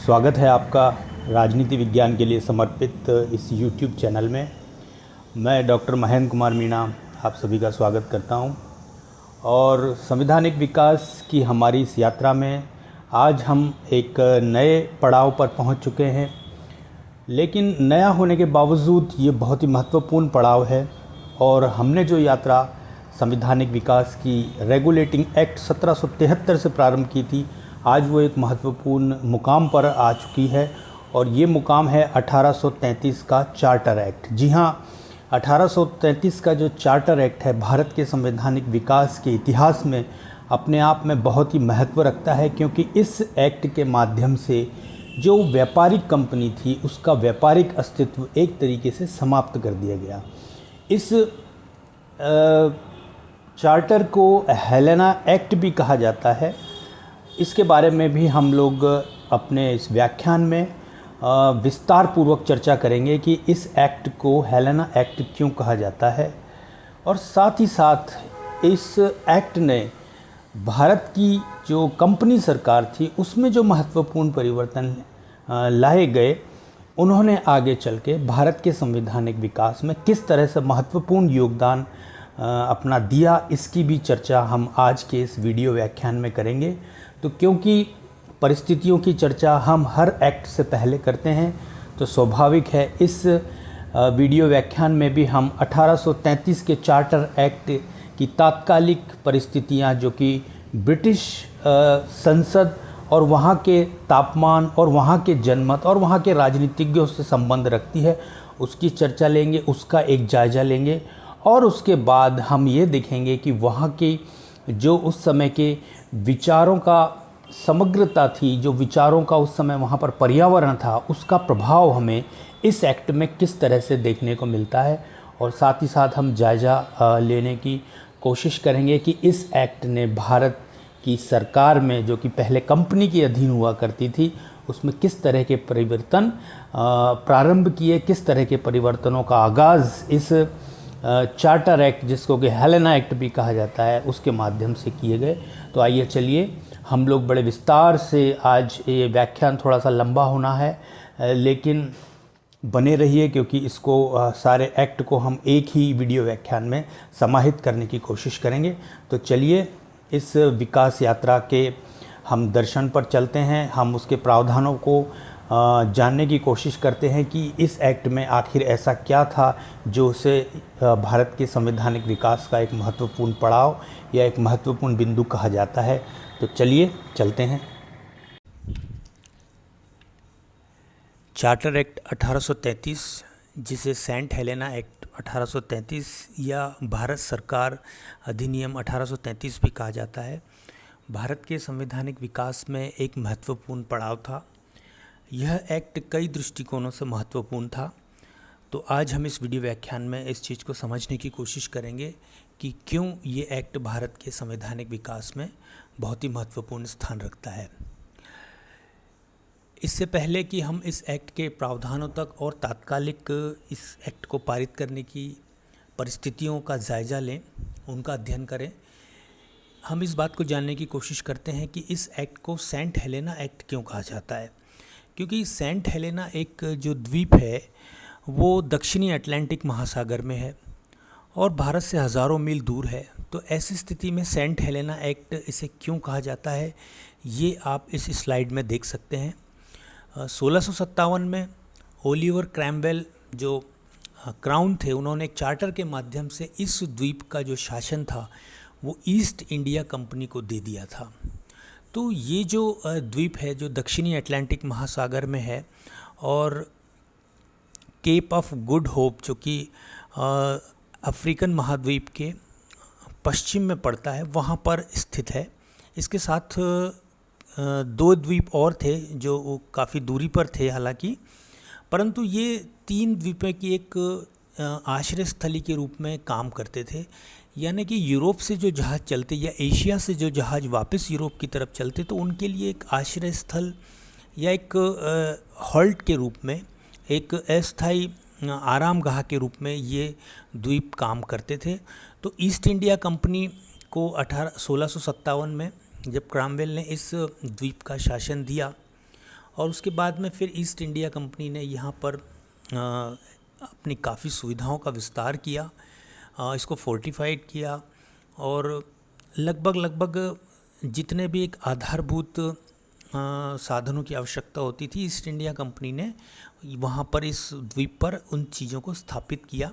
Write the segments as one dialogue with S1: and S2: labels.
S1: स्वागत है आपका राजनीति विज्ञान के लिए समर्पित इस YouTube चैनल में। मैं डॉक्टर महेंद्र कुमार मीणा आप सभी का स्वागत करता हूं और संवैधानिक विकास की हमारी इस यात्रा में आज हम एक नए पड़ाव पर पहुंच चुके हैं। लेकिन नया होने के बावजूद ये बहुत ही महत्वपूर्ण पड़ाव है और हमने जो यात्रा संवैधानिक विकास की रेगुलेटिंग एक्ट 1773 से प्रारंभ की थी, आज वो एक महत्वपूर्ण मुकाम पर आ चुकी है और ये मुकाम है 1833 का चार्टर एक्ट। जी हाँ, 1833 का जो चार्टर एक्ट है भारत के संवैधानिक विकास के इतिहास में अपने आप में बहुत ही महत्व रखता है, क्योंकि इस एक्ट के माध्यम से जो व्यापारिक कंपनी थी उसका व्यापारिक अस्तित्व एक तरीके से समाप्त कर दिया गया। इस चार्टर को हेलेना एक्ट भी कहा जाता है। इसके बारे में भी हम लोग अपने इस व्याख्यान में विस्तार पूर्वक चर्चा करेंगे कि इस एक्ट को हेलेना एक्ट क्यों कहा जाता है, और साथ ही साथ इस एक्ट ने भारत की जो कंपनी सरकार थी उसमें जो महत्वपूर्ण परिवर्तन लाए गए, उन्होंने आगे चल के भारत के संवैधानिक विकास में किस तरह से महत्वपूर्ण योगदान अपना दिया, इसकी भी चर्चा हम आज के इस वीडियो व्याख्यान में करेंगे। तो क्योंकि परिस्थितियों की चर्चा हम हर एक्ट से पहले करते हैं, तो स्वाभाविक है इस वीडियो व्याख्यान में भी हम 1833 के चार्टर एक्ट की तात्कालिक परिस्थितियां, जो कि ब्रिटिश संसद और वहाँ के तापमान और वहाँ के जनमत और वहाँ के राजनीतिज्ञों से संबंध रखती है, उसकी चर्चा लेंगे, उसका एक जायज़ा लेंगे। और उसके बाद हम ये देखेंगे कि वहाँ के जो उस समय के विचारों का समग्रता थी, जो विचारों का उस समय वहाँ पर पर्यावरण था, उसका प्रभाव हमें इस एक्ट में किस तरह से देखने को मिलता है। और साथ ही साथ हम जायज़ा लेने की कोशिश करेंगे कि इस एक्ट ने भारत की सरकार में, जो कि पहले कंपनी के अधीन हुआ करती थी, उसमें किस तरह के परिवर्तन प्रारंभ किए, किस तरह के परिवर्तनों का आगाज़ इस चार्टर एक्ट, जिसको कि हेलेना एक्ट भी कहा जाता है, उसके माध्यम से किए गए। तो आइए चलिए हम लोग बड़े विस्तार से, आज ये व्याख्यान थोड़ा सा लंबा होना है, लेकिन बने रहिए, क्योंकि इसको सारे एक्ट को हम एक ही वीडियो व्याख्यान में समाहित करने की कोशिश करेंगे। तो चलिए इस विकास यात्रा के हम दर्शन पर चलते हैं, हम उसके प्रावधानों को जानने की कोशिश करते हैं कि इस एक्ट में आखिर ऐसा क्या था जो उसे भारत के संवैधानिक विकास का एक महत्वपूर्ण पड़ाव या एक महत्वपूर्ण बिंदु कहा जाता है। तो चलिए चलते हैं। चार्टर एक्ट 1833, जिसे सेंट हेलेना एक्ट 1833 या भारत सरकार अधिनियम 1833 भी कहा जाता है, भारत के संवैधानिक विकास में एक महत्वपूर्ण पड़ाव था। यह एक्ट कई दृष्टिकोणों से महत्वपूर्ण था। तो आज हम इस वीडियो व्याख्यान में इस चीज़ को समझने की कोशिश करेंगे कि क्यों ये एक्ट भारत के संवैधानिक विकास में बहुत ही महत्वपूर्ण स्थान रखता है। इससे पहले कि हम इस एक्ट के प्रावधानों तक और तात्कालिक इस एक्ट को पारित करने की परिस्थितियों का जायज़ा लें, उनका अध्ययन करें, हम इस बात को जानने की कोशिश करते हैं कि इस एक्ट को सेंट हेलेना एक्ट क्यों कहा जाता है। क्योंकि सेंट हेलेना एक जो द्वीप है वो दक्षिणी अटलांटिक महासागर में है और भारत से हज़ारों मील दूर है। तो ऐसी स्थिति में सेंट हेलेना एक्ट इसे क्यों कहा जाता है, ये आप इस स्लाइड में देख सकते हैं। 1657 में ओलिवर क्रैमवेल जो क्राउन थे, उन्होंने एक चार्टर के माध्यम से इस द्वीप का जो शासन था वो ईस्ट इंडिया कंपनी को दे दिया था। तो ये जो द्वीप है जो दक्षिणी अटलांटिक महासागर में है और केप ऑफ गुड होप, जो कि अफ्रीकन महाद्वीप के पश्चिम में पड़ता है, वहाँ पर स्थित है। इसके साथ दो द्वीप और थे जो काफ़ी दूरी पर थे हालांकि, परंतु ये तीन द्वीपों की एक आश्रय स्थली के रूप में काम करते थे। यानी कि यूरोप से जो जहाज़ चलते या एशिया से जो जहाज़ वापस यूरोप की तरफ चलते, तो उनके लिए एक आश्रय स्थल या एक हॉल्ट के रूप में, एक अस्थायी आरामगाह के रूप में ये द्वीप काम करते थे। तो ईस्ट इंडिया कंपनी को 1657 में जब क्रॉमवेल ने इस द्वीप का शासन दिया और उसके बाद में फिर ईस्ट इंडिया कंपनी ने यहाँ पर अपनी काफ़ी सुविधाओं का विस्तार किया, इसको फोर्टिफाइड किया, और लगभग जितने भी एक आधारभूत साधनों की आवश्यकता होती थी, ईस्ट इंडिया कंपनी ने वहाँ पर इस द्वीप पर उन चीज़ों को स्थापित किया।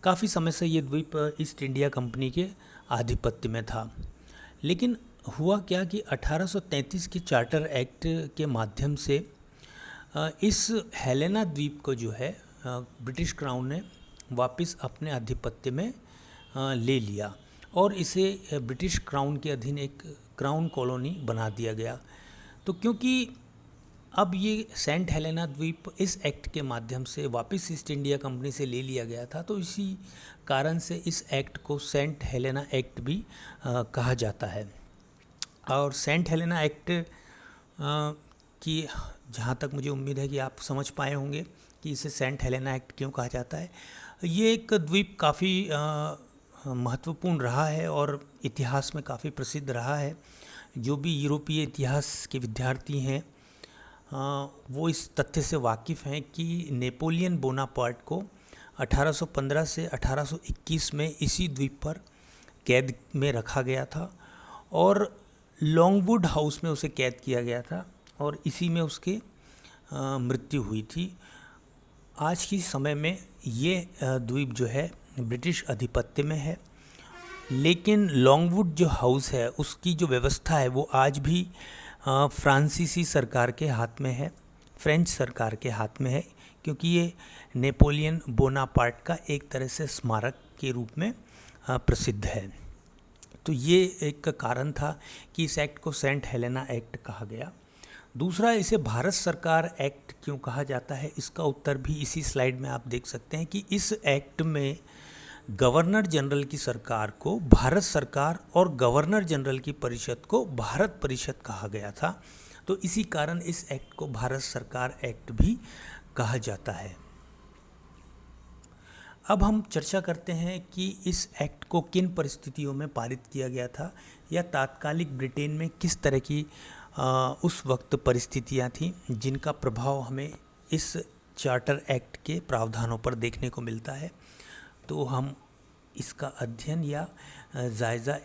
S1: काफ़ी समय से ये द्वीप ईस्ट इंडिया कंपनी के आधिपत्य में था। लेकिन हुआ क्या कि 1833 के चार्टर एक्ट के माध्यम से इस हेलेना द्वीप को जो है ब्रिटिश क्राउन ने वापस अपने आधिपत्य में ले लिया और इसे ब्रिटिश क्राउन के अधीन एक क्राउन कॉलोनी बना दिया गया। तो क्योंकि अब ये सेंट हेलेना द्वीप इस एक्ट के माध्यम से वापस ईस्ट इंडिया कंपनी से ले लिया गया था, तो इसी कारण से इस एक्ट को सेंट हेलेना एक्ट भी कहा जाता है। और सेंट हेलेना एक्ट की जहाँ तक मुझे उम्मीद है कि आप समझ पाए होंगे कि इसे सेंट हेलेना एक्ट क्यों कहा जाता है। ये एक द्वीप काफ़ी महत्वपूर्ण रहा है और इतिहास में काफ़ी प्रसिद्ध रहा है। जो भी यूरोपीय इतिहास के विद्यार्थी हैं वो इस तथ्य से वाकिफ़ हैं कि नेपोलियन बोनापार्ट को 1815 से 1821 में इसी द्वीप पर कैद में रखा गया था और लॉन्गवुड हाउस में उसे कैद किया गया था और इसी में उसकी मृत्यु हुई थी। आज के समय में ये द्वीप जो है ब्रिटिश आधिपत्य में है, लेकिन लॉन्गवुड जो हाउस है उसकी जो व्यवस्था है वो आज भी फ्रांसीसी सरकार के हाथ में है, फ्रेंच सरकार के हाथ में है, क्योंकि ये नेपोलियन बोनापार्ट का एक तरह से स्मारक के रूप में प्रसिद्ध है। तो ये एक कारण था कि इस एक्ट को सेंट हेलेना एक्ट कहा गया। दूसरा, इसे भारत सरकार एक्ट क्यों कहा जाता है, इसका उत्तर भी इसी स्लाइड में आप देख सकते हैं कि इस एक्ट में गवर्नर जनरल की सरकार को भारत सरकार और गवर्नर जनरल की परिषद को भारत परिषद कहा गया था। तो इसी कारण इस एक्ट को भारत सरकार एक्ट भी कहा जाता है। अब हम चर्चा करते हैं कि इस एक्ट को किन परिस्थितियों में पारित किया गया था या तात्कालिक ब्रिटेन में किस तरह की उस वक्त परिस्थितियां थीं जिनका प्रभाव हमें इस चार्टर एक्ट के प्रावधानों पर देखने को मिलता है। तो हम इसका अध्ययन या जायज़ा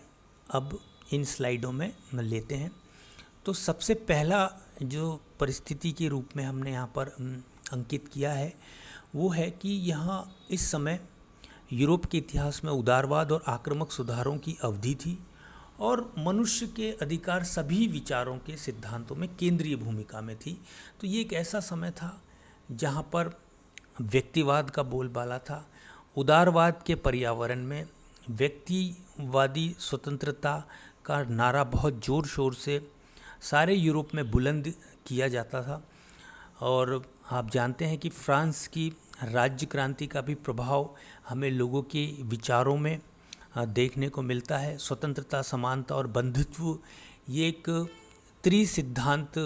S1: अब इन स्लाइडों में लेते हैं। तो सबसे पहला जो परिस्थिति के रूप में हमने यहाँ पर अंकित किया है वो है कि यहाँ इस समय यूरोप के इतिहास में उदारवाद और आक्रामक सुधारों की अवधि थी और मनुष्य के अधिकार सभी विचारों के सिद्धांतों में केंद्रीय भूमिका में थी। तो ये एक ऐसा समय था जहाँ पर व्यक्तिवाद का बोलबाला था। उदारवाद के पर्यावरण में व्यक्तिवादी स्वतंत्रता का नारा बहुत ज़ोर शोर से सारे यूरोप में बुलंद किया जाता था और आप जानते हैं कि फ्रांस की राज्य क्रांति का भी प्रभाव हमें लोगों के विचारों में देखने को मिलता है। स्वतंत्रता, समानता और बंधुत्व ये एक त्रिसिद्धांत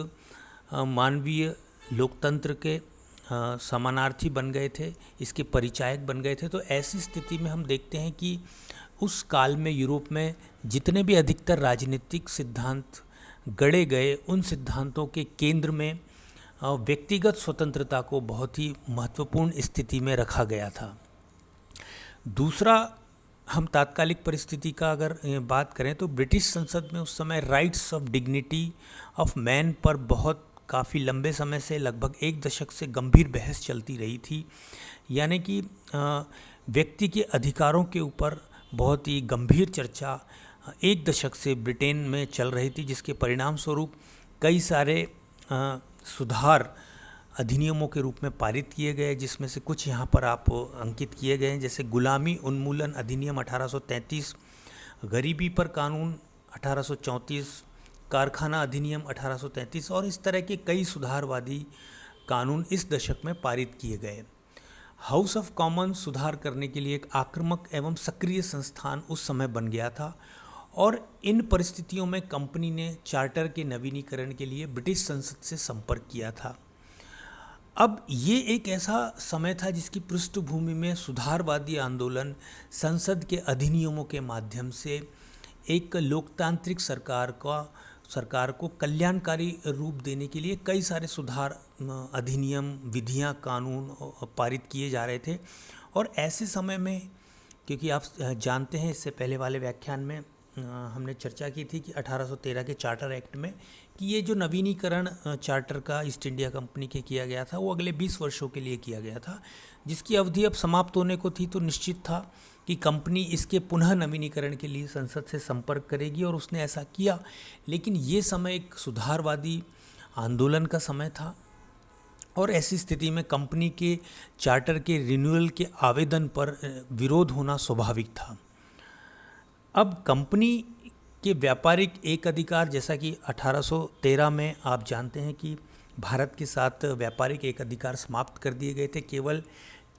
S1: मानवीय लोकतंत्र के समानार्थी बन गए थे, इसके परिचायक बन गए थे। तो ऐसी स्थिति में हम देखते हैं कि उस काल में यूरोप में जितने भी अधिकतर राजनीतिक सिद्धांत गढ़े गए उन सिद्धांतों के केंद्र में व्यक्तिगत स्वतंत्रता को बहुत ही महत्वपूर्ण स्थिति में रखा गया था। दूसरा, हम तात्कालिक परिस्थिति का अगर बात करें तो ब्रिटिश संसद में उस समय rights of dignity of man पर बहुत काफ़ी लंबे समय से लगभग एक दशक से गंभीर बहस चलती रही थी। यानी कि व्यक्ति के अधिकारों के ऊपर बहुत ही गंभीर चर्चा एक दशक से ब्रिटेन में चल रही थी, जिसके परिणाम स्वरूप कई सारे सुधार अधिनियमों के रूप में पारित किए गए, जिसमें से कुछ यहाँ पर आप अंकित किए गए हैं। जैसे गुलामी उन्मूलन अधिनियम 1833, गरीबी पर कानून 1834, कारखाना अधिनियम 1833 और इस तरह के कई सुधारवादी कानून इस दशक में पारित किए गए। हाउस ऑफ कॉमन्स सुधार करने के लिए एक आक्रामक एवं सक्रिय संस्थान उस समय बन गया था और इन परिस्थितियों में कंपनी ने चार्टर के नवीनीकरण के लिए ब्रिटिश संसद से संपर्क किया था। अब ये एक ऐसा समय था जिसकी पृष्ठभूमि में सुधारवादी आंदोलन संसद के अधिनियमों के माध्यम से एक लोकतांत्रिक सरकार का सरकार को कल्याणकारी रूप देने के लिए कई सारे सुधार, अधिनियम, विधियां, कानून पारित किए जा रहे थे। और ऐसे समय में, क्योंकि आप जानते हैं इससे पहले वाले व्याख्यान में हमने चर्चा की थी कि 1813 के चार्टर एक्ट में कि ये जो नवीनीकरण चार्टर का ईस्ट इंडिया कंपनी के किया गया था वो अगले 20 वर्षों के लिए किया गया था, जिसकी अवधि अब समाप्त होने को थी। तो निश्चित था कि कंपनी इसके पुनः नवीनीकरण के लिए संसद से संपर्क करेगी और उसने ऐसा किया। लेकिन ये समय एक सुधारवादी आंदोलन का समय था और ऐसी स्थिति में कंपनी के चार्टर के रिन्यूअल के आवेदन पर विरोध होना स्वाभाविक था। अब कंपनी के व्यापारिक एक अधिकार, जैसा कि 1813 में आप जानते हैं कि भारत के साथ व्यापारिक एक अधिकार समाप्त कर दिए गए थे, केवल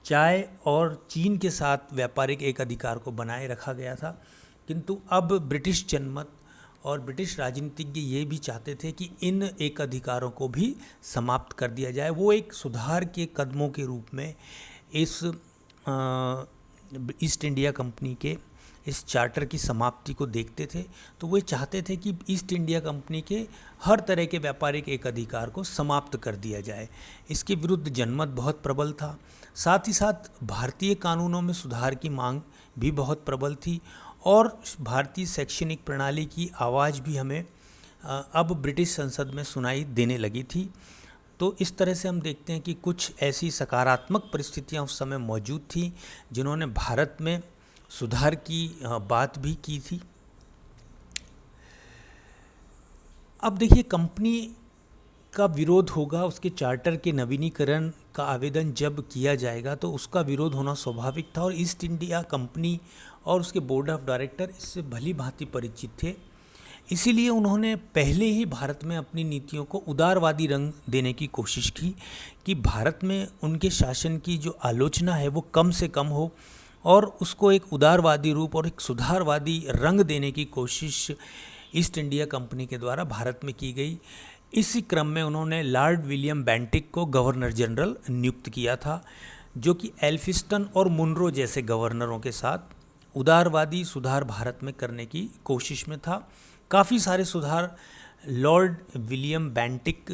S1: चाय और चीन के साथ व्यापारिक एक अधिकार को बनाए रखा गया था। किंतु अब ब्रिटिश जनमत और ब्रिटिश राजनीतिज्ञ ये भी चाहते थे कि इन एक अधिकारों को भी समाप्त कर दिया जाए। वो एक सुधार के कदमों के रूप में इस ईस्ट इंडिया कंपनी के इस चार्टर की समाप्ति को देखते थे। तो वे चाहते थे कि ईस्ट इंडिया कंपनी के हर तरह के व्यापारिक एक अधिकार को समाप्त कर दिया जाए। इसके विरुद्ध जनमत बहुत प्रबल था। साथ ही साथ भारतीय कानूनों में सुधार की मांग भी बहुत प्रबल थी और भारतीय शैक्षणिक प्रणाली की आवाज़ भी हमें अब ब्रिटिश संसद में सुनाई देने लगी थी। तो इस तरह से हम देखते हैं कि कुछ ऐसी सकारात्मक परिस्थितियां उस समय मौजूद थी जिन्होंने भारत में सुधार की बात भी की थी। अब देखिए, कंपनी का विरोध होगा, उसके चार्टर के नवीनीकरण का आवेदन जब किया जाएगा तो उसका विरोध होना स्वाभाविक था और ईस्ट इंडिया कंपनी और उसके बोर्ड ऑफ डायरेक्टर इससे भली भांति परिचित थे। इसीलिए उन्होंने पहले ही भारत में अपनी नीतियों को उदारवादी रंग देने की कोशिश की कि भारत में उनके शासन की जो आलोचना है वो कम से कम हो और उसको एक उदारवादी रूप और एक सुधारवादी रंग देने की कोशिश ईस्ट इंडिया कंपनी के द्वारा भारत में की गई। इसी क्रम में उन्होंने लॉर्ड विलियम बेंटिक को गवर्नर जनरल नियुक्त किया था, जो कि एल्फिंस्टन और मुनरो जैसे गवर्नरों के साथ उदारवादी सुधार भारत में करने की कोशिश में था। काफ़ी सारे सुधार लॉर्ड विलियम बेंटिक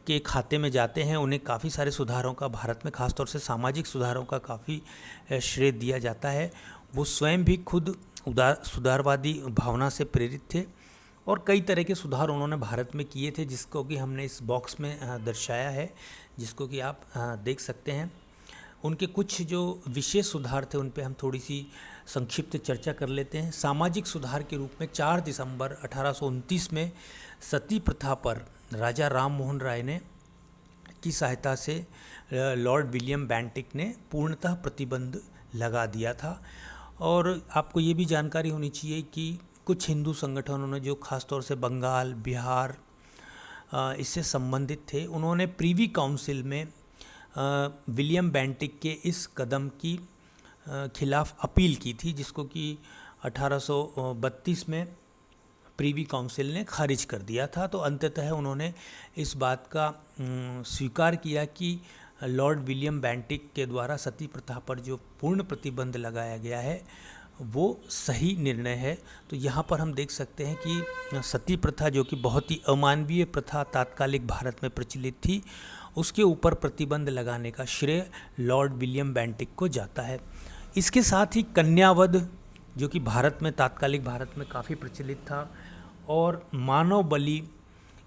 S1: के खाते में जाते हैं। उन्हें काफ़ी सारे सुधारों का भारत में, खासतौर से सामाजिक सुधारों का काफ़ी श्रेय दिया जाता है। वो स्वयं भी खुद सुधारवादी भावना से प्रेरित थे और कई तरह के सुधार उन्होंने भारत में किए थे, जिसको कि हमने इस बॉक्स में दर्शाया है, जिसको कि आप देख सकते हैं। उनके कुछ जो विशेष सुधार थे उन पे हम थोड़ी सी संक्षिप्त चर्चा कर लेते हैं। सामाजिक सुधार के रूप में 4 दिसंबर 1829 में सती प्रथा पर राजा राम मोहन राय ने की सहायता से लॉर्ड विलियम बेंटिक ने पूर्णतः प्रतिबंध लगा दिया था। और आपको ये भी जानकारी होनी चाहिए कि कुछ हिंदू संगठनों ने, जो खासतौर से बंगाल, बिहार इससे संबंधित थे, उन्होंने प्रीवी काउंसिल में विलियम बेंटिक के इस कदम की खिलाफ अपील की थी, जिसको कि 1832 में प्रीवी काउंसिल ने खारिज कर दिया था। तो अंततः उन्होंने इस बात का स्वीकार किया कि लॉर्ड विलियम बेंटिक के द्वारा सती प्रथा पर जो पूर्ण प्रतिबंध लगाया गया है वो सही निर्णय है। तो यहाँ पर हम देख सकते हैं कि सती प्रथा, जो कि बहुत ही अमानवीय प्रथा तात्कालिक भारत में प्रचलित थी, उसके ऊपर प्रतिबंध लगाने का श्रेय लॉर्ड विलियम बेंटिक को जाता है। इसके साथ ही कन्यावध, जो कि भारत में, तात्कालिक भारत में काफ़ी प्रचलित था, और मानव बलि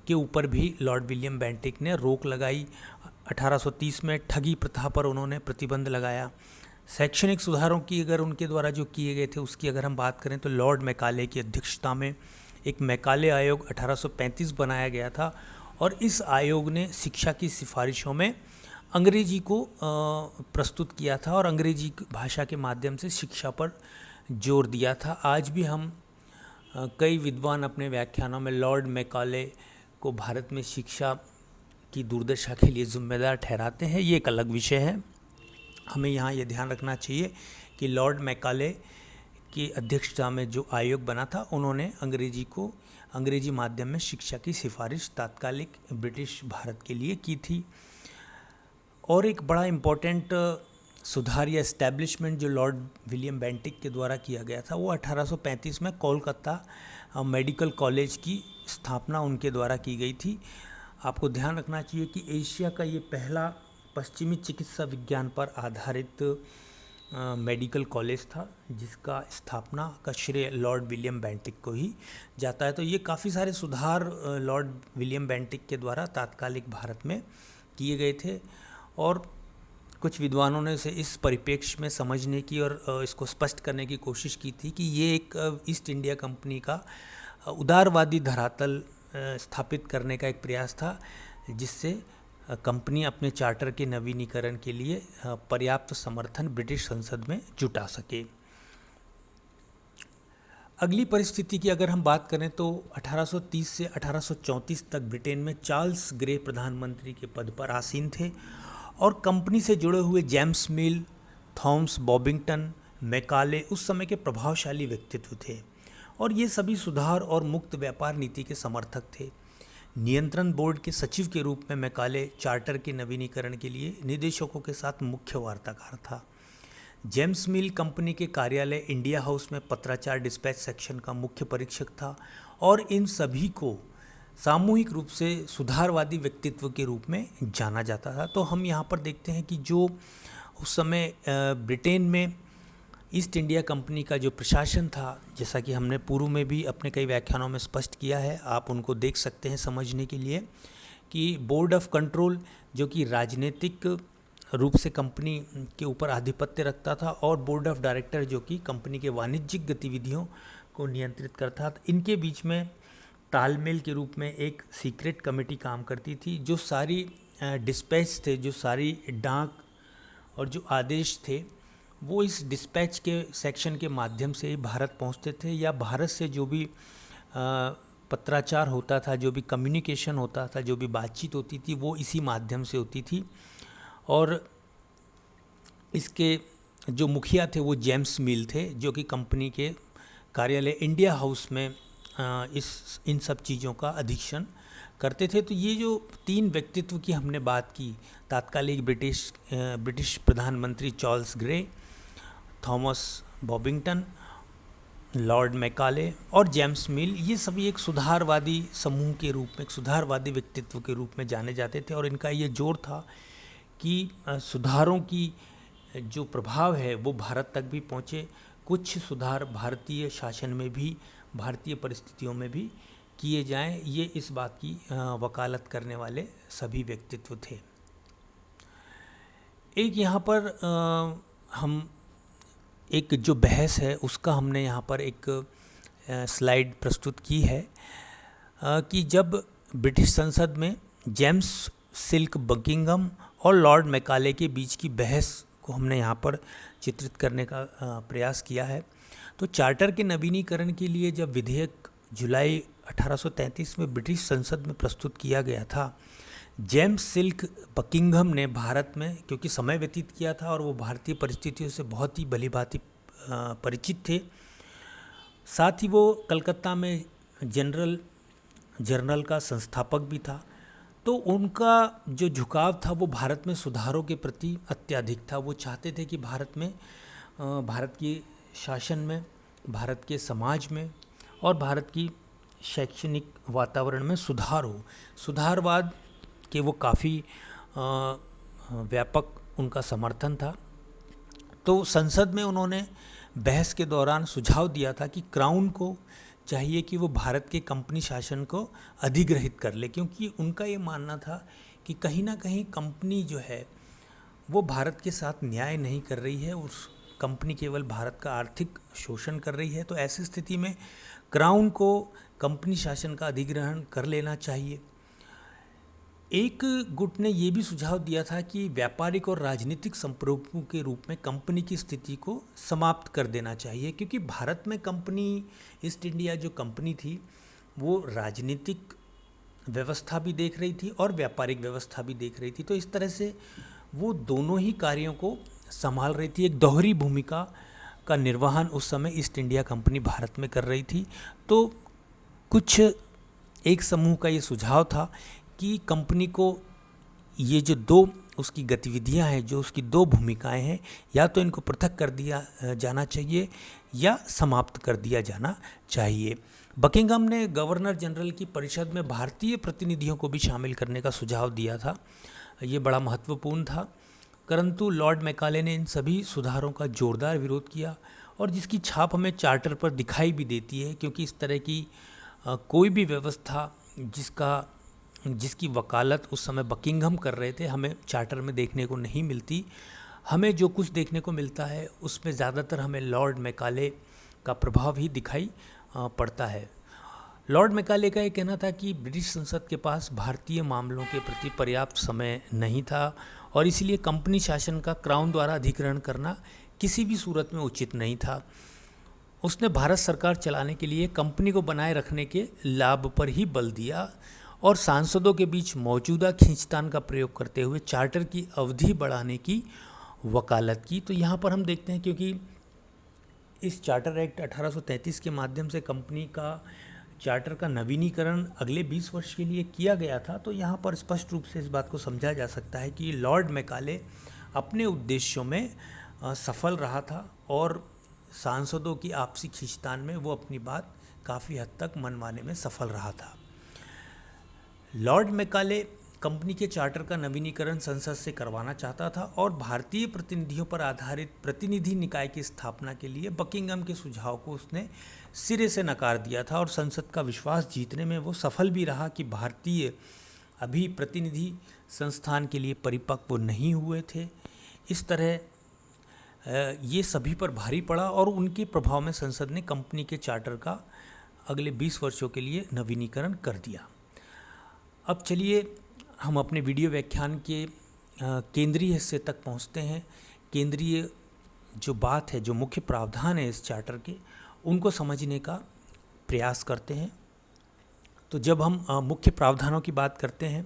S1: के ऊपर भी लॉर्ड विलियम बेंटिक ने रोक लगाई। 1830 में ठगी प्रथा पर उन्होंने प्रतिबंध लगाया। शैक्षणिक सुधारों की अगर उनके द्वारा जो किए गए थे उसकी अगर हम बात करें तो लॉर्ड मैकाले की अध्यक्षता में एक मैकाले आयोग 1835 बनाया गया था और इस आयोग ने शिक्षा की सिफारिशों में अंग्रेजी को प्रस्तुत किया था और अंग्रेजी भाषा के माध्यम से शिक्षा पर जोर दिया था। आज भी हम कई विद्वान अपने व्याख्यानों में लॉर्ड मैकाले को भारत में शिक्षा की दुर्दशा के लिए जिम्मेदार ठहराते हैं। ये एक अलग विषय है। हमें यहाँ ये ध्यान रखना चाहिए कि लॉर्ड मैकाले की अध्यक्षता में जो आयोग बना था, उन्होंने अंग्रेजी माध्यम में शिक्षा की सिफारिश तात्कालिक ब्रिटिश भारत के लिए की थी। और एक बड़ा इम्पोर्टेंट सुधार या एस्टैब्लिशमेंट जो लॉर्ड विलियम बेंटिक के द्वारा किया गया था वो 1835 में कोलकाता मेडिकल कॉलेज की स्थापना उनके द्वारा की गई थी। आपको ध्यान रखना चाहिए कि एशिया का ये पहला पश्चिमी चिकित्सा विज्ञान पर आधारित मेडिकल कॉलेज था जिसका स्थापना का श्रेय लॉर्ड विलियम बेंटिक को ही जाता है। तो ये काफ़ी सारे सुधार लॉर्ड विलियम बेंटिक के द्वारा तात्कालिक भारत में किए गए थे और कुछ विद्वानों ने इसे इस परिप्रेक्ष्य में समझने की और इसको स्पष्ट करने की कोशिश की थी कि ये एक ईस्ट इंडिया कंपनी का उदारवादी धरातल स्थापित करने का एक प्रयास था जिससे कंपनी अपने चार्टर के नवीनीकरण के लिए पर्याप्त समर्थन ब्रिटिश संसद में जुटा सके। अगली परिस्थिति की अगर हम बात करें तो 1830 से 1834 तक ब्रिटेन में चार्ल्स ग्रे प्रधानमंत्री के पद पर आसीन थे और कंपनी से जुड़े हुए जेम्स मिल, थॉमस बॉबिंगटन, मैकाले उस समय के प्रभावशाली व्यक्तित्व थे और ये सभी सुधार और मुक्त व्यापार नीति के समर्थक थे। नियंत्रण बोर्ड के सचिव के रूप में मैकाले चार्टर के नवीनीकरण के लिए निदेशकों के साथ मुख्य वार्ताकार था। जेम्स मिल कंपनी के कार्यालय इंडिया हाउस में पत्राचार डिस्पैच सेक्शन का मुख्य परीक्षक था और इन सभी को सामूहिक रूप से सुधारवादी व्यक्तित्व के रूप में जाना जाता था। तो हम यहाँ पर देखते हैं कि जो उस समय ब्रिटेन में ईस्ट इंडिया कंपनी का जो प्रशासन था, जैसा कि हमने पूर्व में भी अपने कई व्याख्यानों में स्पष्ट किया है, आप उनको देख सकते हैं समझने के लिए, कि बोर्ड ऑफ कंट्रोल जो कि राजनीतिक रूप से कंपनी के ऊपर आधिपत्य रखता था और बोर्ड ऑफ डायरेक्टर जो कि कंपनी के वाणिज्यिक गतिविधियों को नियंत्रित करता था, इनके बीच में तालमेल के रूप में एक सीक्रेट कमेटी काम करती थी। जो सारी डिस्पैच थे, जो सारी डाक और जो आदेश थे वो इस डिस्पैच के सेक्शन के माध्यम से ही भारत पहुंचते थे या भारत से जो भी पत्राचार होता था, जो भी कम्युनिकेशन होता था, जो भी बातचीत होती थी वो इसी माध्यम से होती थी। और इसके जो मुखिया थे वो जेम्स मिल थे जो कि कंपनी के कार्यालय इंडिया हाउस में इन सब चीज़ों का अधीक्षण करते थे। तो ये जो तीन व्यक्तित्व की हमने बात की, तात्कालिक ब्रिटिश प्रधानमंत्री Charles grey, Thomas Babington, Lord Macaulay और जेम्स मिल, ये सभी एक सुधारवादी समूह के रूप में, एक सुधारवादी व्यक्तित्व के रूप में जाने जाते थे और इनका ये जोर था कि सुधारों की जो प्रभाव है वो भारत तक भी पहुँचे, कुछ सुधार भारतीय शासन में भी, भारतीय परिस्थितियों में भी किए जाएं, ये इस बात की वकालत करने वाले सभी व्यक्तित्व थे। एक यहाँ पर हम एक जो बहस है उसका हमने यहाँ पर एक स्लाइड प्रस्तुत की है कि जब ब्रिटिश संसद में जेम्स सिल्क बकिंघम और लॉर्ड मैकाले के बीच की बहस को हमने यहाँ पर चित्रित करने का प्रयास किया है। तो चार्टर के नवीनीकरण के लिए जब विधेयक जुलाई 1833 में ब्रिटिश संसद में प्रस्तुत किया गया था, जेम्स सिल्क बकिंघम ने भारत में क्योंकि समय व्यतीत किया था और वो भारतीय परिस्थितियों से बहुत ही भलीभांति परिचित थे, साथ ही वो कलकत्ता में जर्नल का संस्थापक भी था, तो उनका जो झुकाव था वो भारत में सुधारों के प्रति अत्यधिक था। वो चाहते थे कि भारत में, भारत के शासन में, भारत के समाज में और भारत की शैक्षणिक वातावरण में सुधार हो। सुधारवाद के वो काफ़ी व्यापक उनका समर्थन था। तो संसद में उन्होंने बहस के दौरान सुझाव दिया था कि क्राउन को चाहिए कि वो भारत के कंपनी शासन को अधिग्रहित कर ले, क्योंकि उनका ये मानना था कि कहीं ना कहीं कंपनी जो है वो भारत के साथ न्याय नहीं कर रही है, उस कंपनी केवल भारत का आर्थिक शोषण कर रही है। तो ऐसी स्थिति में क्राउन को कंपनी शासन का अधिग्रहण कर लेना चाहिए। एक गुट ने ये भी सुझाव दिया था कि व्यापारिक और राजनीतिक संपर्कों के रूप में कंपनी की स्थिति को समाप्त कर देना चाहिए, क्योंकि भारत में कंपनी, ईस्ट इंडिया जो कंपनी थी वो राजनीतिक व्यवस्था भी देख रही थी और व्यापारिक व्यवस्था भी देख रही थी। तो इस तरह से वो दोनों ही कार्यों को संभाल रही थी, एक दोहरी भूमिका का निर्वहन उस समय ईस्ट इंडिया कंपनी भारत में कर रही थी। तो कुछ एक समूह का ये सुझाव था कि कंपनी को ये जो दो उसकी गतिविधियां हैं, जो उसकी दो भूमिकाएं हैं, या तो इनको पृथक कर दिया जाना चाहिए या समाप्त कर दिया जाना चाहिए। बकिंघम ने गवर्नर जनरल की परिषद में भारतीय प्रतिनिधियों को भी शामिल करने का सुझाव दिया था। ये बड़ा महत्वपूर्ण था, परंतु लॉर्ड मैकाले ने इन सभी सुधारों का जोरदार विरोध किया, और जिसकी छाप हमें चार्टर पर दिखाई भी देती है, क्योंकि इस तरह की कोई भी व्यवस्था जिसकी वकालत उस समय बकिंघम कर रहे थे, हमें चार्टर में देखने को नहीं मिलती। हमें जो कुछ देखने को मिलता है उसमें ज़्यादातर हमें लॉर्ड मैकाले का प्रभाव ही दिखाई पड़ता है। लॉर्ड मैकाले का ये कहना था कि ब्रिटिश संसद के पास भारतीय मामलों के प्रति पर्याप्त समय नहीं था, और इसलिए कंपनी शासन का क्राउन द्वारा अधिग्रहण करना किसी भी सूरत में उचित नहीं था। उसने भारत सरकार चलाने के लिए कंपनी को बनाए रखने के लाभ पर ही बल दिया, और सांसदों के बीच मौजूदा खींचतान का प्रयोग करते हुए चार्टर की अवधि बढ़ाने की वकालत की। तो यहाँ पर हम देखते हैं, क्योंकि इस चार्टर एक्ट 1833 के माध्यम से कंपनी का चार्टर का नवीनीकरण अगले 20 वर्ष के लिए किया गया था, तो यहाँ पर स्पष्ट रूप से इस बात को समझा जा सकता है कि लॉर्ड मैकाले अपने उद्देश्यों में सफल रहा था, और सांसदों की आपसी खींचतान में वो अपनी बात काफ़ी हद तक मनवाने में सफल रहा था। लॉर्ड मैकाले कंपनी के चार्टर का नवीनीकरण संसद से करवाना चाहता था, और भारतीय प्रतिनिधियों पर आधारित प्रतिनिधि निकाय की स्थापना के लिए बकिंघम के सुझाव को उसने सिरे से नकार दिया था, और संसद का विश्वास जीतने में वो सफल भी रहा कि भारतीय अभी प्रतिनिधि संस्थान के लिए परिपक्व नहीं हुए थे। इस तरह ये सभी पर भारी पड़ा, और उनके प्रभाव में संसद ने कंपनी के चार्टर का अगले 20 वर्षों के लिए नवीनीकरण कर दिया। अब चलिए हम अपने वीडियो व्याख्यान के केंद्रीय हिस्से तक पहुंचते हैं। केंद्रीय जो बात है, जो मुख्य प्रावधान है इस चार्टर के, उनको समझने का प्रयास करते हैं। तो जब हम मुख्य प्रावधानों की बात करते हैं,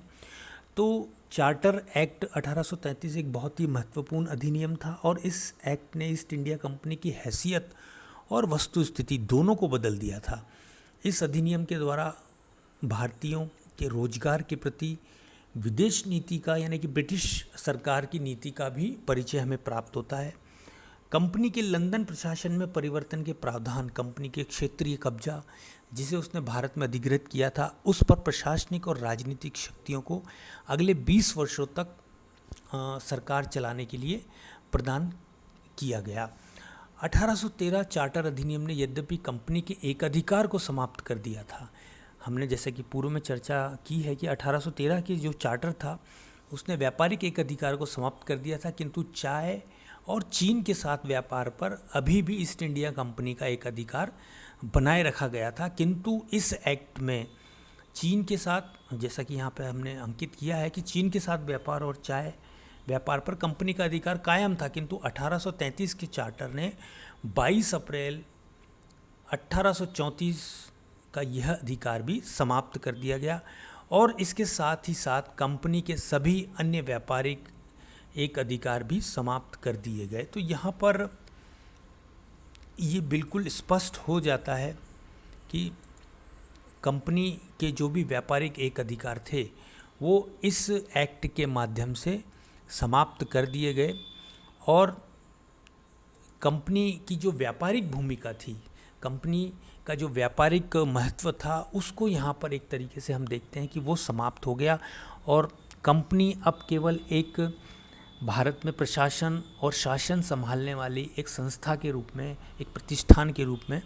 S1: तो चार्टर एक्ट 1833 एक बहुत ही महत्वपूर्ण अधिनियम था, और इस एक्ट ने ईस्ट इंडिया कंपनी की हैसियत और वस्तुस्थिति दोनों को बदल दिया था। इस अधिनियम के द्वारा भारतीयों के रोजगार के प्रति विदेश नीति का, यानी कि ब्रिटिश सरकार की नीति का भी परिचय हमें प्राप्त होता है। कंपनी के लंदन प्रशासन में परिवर्तन के प्रावधान, कंपनी के क्षेत्रीय कब्जा जिसे उसने भारत में अधिग्रहित किया था, उस पर प्रशासनिक और राजनीतिक शक्तियों को अगले 20 वर्षों तक सरकार चलाने के लिए प्रदान किया गया। 1813 चार्टर अधिनियम ने यद्यपि कंपनी के एक अधिकार को समाप्त कर दिया था। हमने जैसे कि पूर्व में चर्चा की है कि 1813 की जो चार्टर था उसने व्यापारिक एक अधिकार को समाप्त कर दिया था, किंतु चाय और चीन के साथ व्यापार पर अभी भी ईस्ट इंडिया कंपनी का एक अधिकार बनाए रखा गया था। किंतु इस एक्ट में चीन के साथ, जैसा कि यहाँ पे हमने अंकित किया है कि चीन के साथ व्यापार और चाय व्यापार पर कंपनी का अधिकार कायम था, किंतु 1833 के चार्टर ने 22 अप्रैल 1834 का यह अधिकार भी समाप्त कर दिया गया, और इसके साथ ही साथ कंपनी के सभी अन्य व्यापारिक एक अधिकार भी समाप्त कर दिए गए। तो यहाँ पर ये बिल्कुल स्पष्ट हो जाता है कि कंपनी के जो भी व्यापारिक एक अधिकार थे वो इस एक्ट के माध्यम से समाप्त कर दिए गए, और कंपनी की जो व्यापारिक भूमिका थी, कंपनी का जो व्यापारिक महत्व था, उसको यहाँ पर एक तरीके से हम देखते हैं कि वो समाप्त हो गया, और कंपनी अब केवल एक भारत में प्रशासन और शासन संभालने वाली एक संस्था के रूप में, एक प्रतिष्ठान के रूप में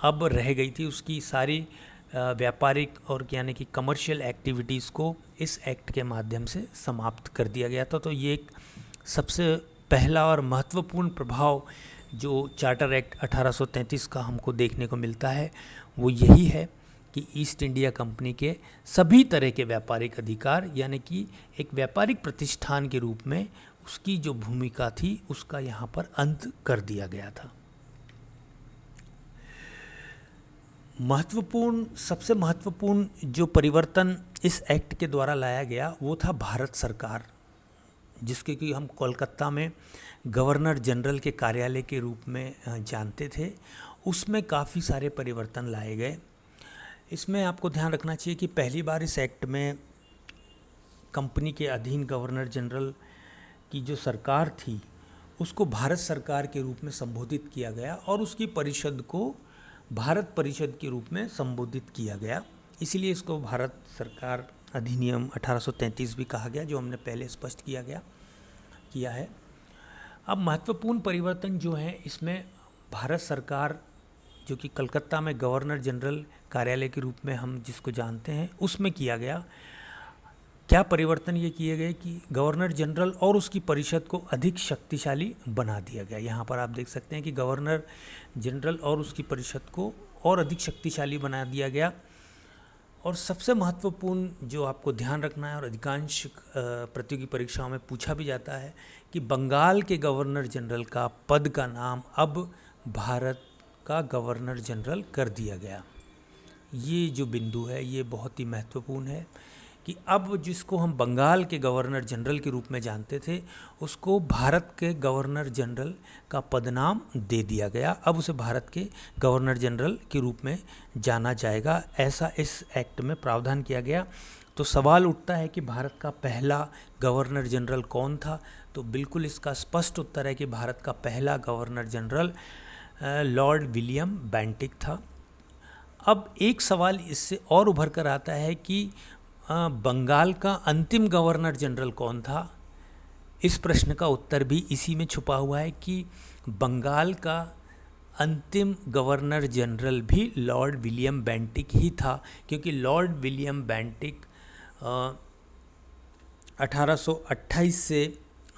S1: अब रह गई थी। उसकी सारी व्यापारिक और यानी कि कमर्शियल एक्टिविटीज़ को इस एक्ट के माध्यम से समाप्त कर दिया गया था। तो ये एक सबसे पहला और महत्वपूर्ण प्रभाव जो चार्टर एक्ट 1833 का हमको देखने को मिलता है वो यही है कि ईस्ट इंडिया कंपनी के सभी तरह के व्यापारिक अधिकार, यानी कि एक व्यापारिक प्रतिष्ठान के रूप में उसकी जो भूमिका थी उसका यहाँ पर अंत कर दिया गया था। सबसे महत्वपूर्ण जो परिवर्तन इस एक्ट के द्वारा लाया गया वो था भारत सरकार, जिसके कि हम कोलकाता में गवर्नर जनरल के कार्यालय के रूप में जानते थे। उसमें काफ़ी सारे परिवर्तन लाए गए। इसमें आपको ध्यान रखना चाहिए कि पहली बार इस एक्ट में कंपनी के अधीन गवर्नर जनरल की जो सरकार थी उसको भारत सरकार के रूप में संबोधित किया गया और उसकी परिषद को भारत परिषद के रूप में संबोधित किया गया। इसीलिए इसको भारत सरकार अधिनियम 1833 भी कहा गया, जो हमने पहले स्पष्ट किया है। अब महत्वपूर्ण परिवर्तन जो है इसमें भारत सरकार, जो कि कलकत्ता में गवर्नर जनरल कार्यालय के रूप में हम जिसको जानते हैं, उसमें किया गया। क्या परिवर्तन ये किए गए कि गवर्नर जनरल और उसकी परिषद को अधिक शक्तिशाली बना दिया गया। यहाँ पर आप देख सकते हैं कि गवर्नर जनरल और उसकी परिषद को और अधिक शक्तिशाली बना दिया गया। और सबसे महत्वपूर्ण जो आपको ध्यान रखना है और अधिकांश प्रतियोगी परीक्षाओं में पूछा भी जाता है कि बंगाल के गवर्नर जनरल का पद का नाम अब भारत का गवर्नर जनरल कर दिया गया। ये जो बिंदु है ये बहुत ही महत्वपूर्ण है कि अब जिसको हम बंगाल के गवर्नर जनरल के रूप में जानते थे उसको भारत के गवर्नर जनरल का पदनाम दे दिया गया। अब उसे भारत के गवर्नर जनरल के रूप में जाना जाएगा, ऐसा इस एक्ट में प्रावधान किया गया। तो सवाल उठता है कि भारत का पहला गवर्नर जनरल कौन था? तो बिल्कुल इसका स्पष्ट उत्तर है कि भारत का पहला governor general Lord William Bentinck था। अब एक सवाल इससे और उभर कर आता है कि बंगाल का अंतिम गवर्नर जनरल कौन था? इस प्रश्न का उत्तर भी इसी में छुपा हुआ है कि बंगाल का अंतिम गवर्नर जनरल भी लॉर्ड विलियम बेंटिक ही था, क्योंकि लॉर्ड विलियम बेंटिक 1828 से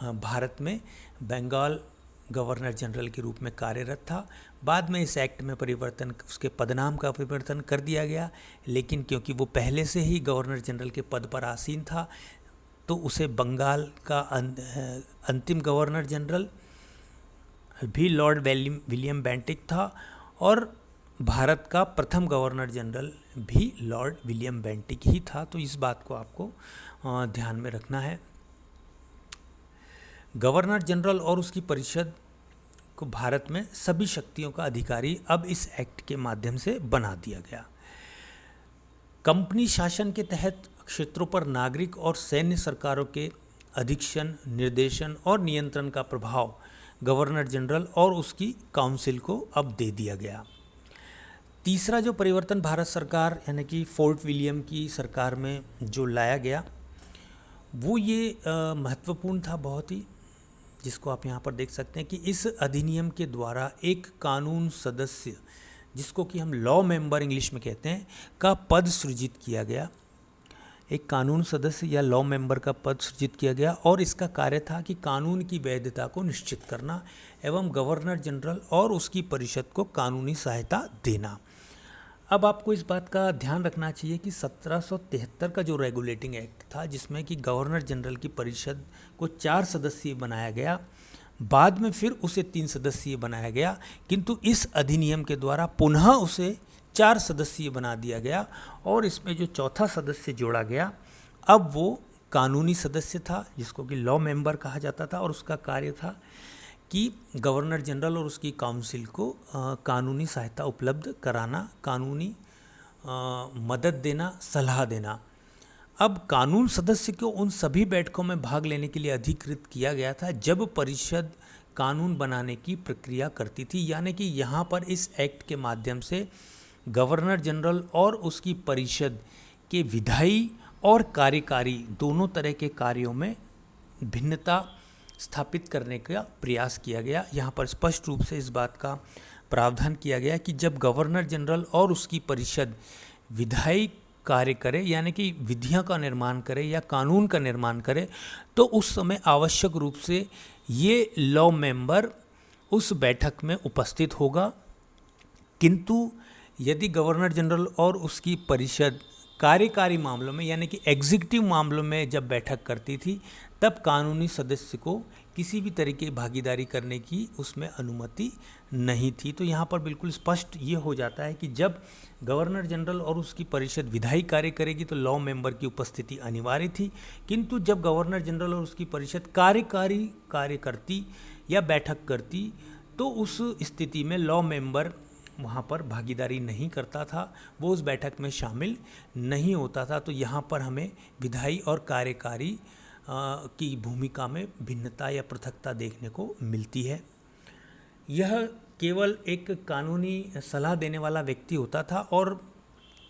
S1: भारत में बंगाल गवर्नर जनरल के रूप में कार्यरत था। बाद में इस एक्ट में परिवर्तन, उसके पदनाम का परिवर्तन कर दिया गया, लेकिन क्योंकि वो पहले से ही गवर्नर जनरल के पद पर आसीन था तो उसे बंगाल का अंतिम गवर्नर जनरल भी लॉर्ड विलियम बेंटिक था और भारत का प्रथम गवर्नर जनरल भी लॉर्ड विलियम बेंटिक ही था। तो इस बात को आपको ध्यान में रखना है। गवर्नर जनरल और उसकी परिषद को भारत में सभी शक्तियों का अधिकारी अब इस एक्ट के माध्यम से बना दिया गया। कंपनी शासन के तहत क्षेत्रों पर नागरिक और सैन्य सरकारों के अधीक्षण, निर्देशन और नियंत्रण का प्रभाव गवर्नर जनरल और उसकी काउंसिल को अब दे दिया गया। तीसरा जो परिवर्तन भारत सरकार यानी कि फोर्ट विलियम की सरकार में जो लाया गया वो ये महत्वपूर्ण था बहुत ही, जिसको आप यहाँ पर देख सकते हैं कि इस अधिनियम के द्वारा एक कानून सदस्य, जिसको कि हम लॉ मेंबर इंग्लिश में कहते हैं, का पद सृजित किया गया। एक कानून सदस्य या लॉ मेंबर का पद सृजित किया गया और इसका कार्य था कि कानून की वैधता को निश्चित करना एवं गवर्नर जनरल और उसकी परिषद को कानूनी सहायता देना। अब आपको इस बात का ध्यान रखना चाहिए कि 1773 का जो रेगुलेटिंग एक्ट था, जिसमें कि गवर्नर जनरल की परिषद को 4 सदस्यीय बनाया गया, बाद में फिर उसे 3 सदस्यीय बनाया गया, किंतु इस अधिनियम के द्वारा पुनः उसे 4 सदस्यीय बना दिया गया और इसमें जो चौथा सदस्य जोड़ा गया अब वो कानूनी सदस्य था, जिसको कि लॉ मेंबर कहा जाता था और उसका कार्य था कि गवर्नर जनरल और उसकी काउंसिल को कानूनी सहायता उपलब्ध कराना, कानूनी मदद देना, सलाह देना। अब कानून सदस्य को उन सभी बैठकों में भाग लेने के लिए अधिकृत किया गया था जब परिषद कानून बनाने की प्रक्रिया करती थी, यानी कि यहाँ पर इस एक्ट के माध्यम से गवर्नर जनरल और उसकी परिषद के विधायी और कार्यकारी दोनों तरह के कार्यों में भिन्नता स्थापित करने का प्रयास किया गया। यहाँ पर स्पष्ट रूप से इस बात का प्रावधान किया गया कि जब गवर्नर जनरल और उसकी परिषद विधायी कार्य करे, यानी कि विधियाँ का निर्माण करे या कानून का निर्माण करे, तो उस समय आवश्यक रूप से ये लॉ मेंबर उस बैठक में उपस्थित होगा। किंतु यदि गवर्नर जनरल और उसकी परिषद कार्यकारी मामलों में यानी कि एग्जीक्यूटिव मामलों में जब बैठक करती थी, तब कानूनी सदस्य को किसी भी तरीके की भागीदारी करने की उसमें अनुमति नहीं थी। तो यहाँ पर बिल्कुल स्पष्ट ये हो जाता है कि जब गवर्नर जनरल और उसकी परिषद विधायी कार्य करेगी तो लॉ मेंबर की उपस्थिति अनिवार्य थी, किंतु जब गवर्नर जनरल और उसकी परिषद कार्यकारी कार्य करती या बैठक करती तो उस स्थिति में लॉ मेंबर वहाँ पर भागीदारी नहीं करता था, वो उस बैठक में शामिल नहीं होता था। तो यहाँ पर हमें विधायी और कार्यकारी की भूमिका में भिन्नता या पृथकता देखने को मिलती है। यह केवल एक कानूनी सलाह देने वाला व्यक्ति होता था और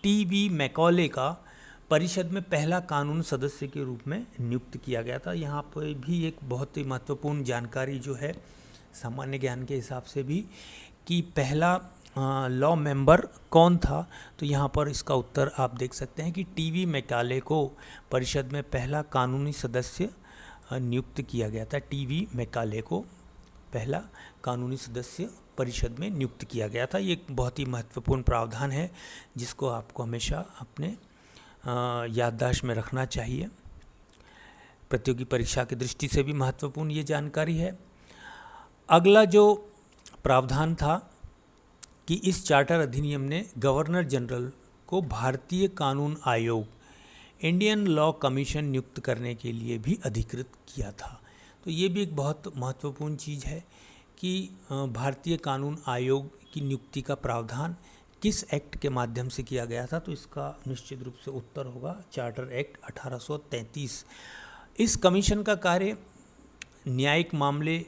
S1: टी.वी. मैकॉले का परिषद में पहला कानून सदस्य के रूप में नियुक्त किया गया था। यहाँ पर भी एक बहुत ही महत्वपूर्ण जानकारी जो है सामान्य ज्ञान के हिसाब से भी, कि पहला लॉ मेंबर कौन था, तो यहाँ पर इसका उत्तर आप देख सकते हैं कि टी.वी. मैकॉले को परिषद में पहला कानूनी सदस्य नियुक्त किया गया था। टी.वी. मैकॉले को पहला कानूनी सदस्य परिषद में नियुक्त किया गया था। ये एक बहुत ही महत्वपूर्ण प्रावधान है जिसको आपको हमेशा अपने याददाश्त में रखना चाहिए। प्रतियोगी परीक्षा की दृष्टि से भी महत्वपूर्ण ये जानकारी है। अगला जो प्रावधान था कि इस चार्टर अधिनियम ने गवर्नर जनरल को भारतीय कानून आयोग, इंडियन लॉ कमीशन नियुक्त करने के लिए भी अधिकृत किया था। तो ये भी एक बहुत महत्वपूर्ण चीज़ है कि भारतीय कानून आयोग की नियुक्ति का प्रावधान किस एक्ट के माध्यम से किया गया था, तो इसका निश्चित रूप से उत्तर होगा चार्टर एक्ट 1833। इस कमीशन का कार्य न्यायिक मामले,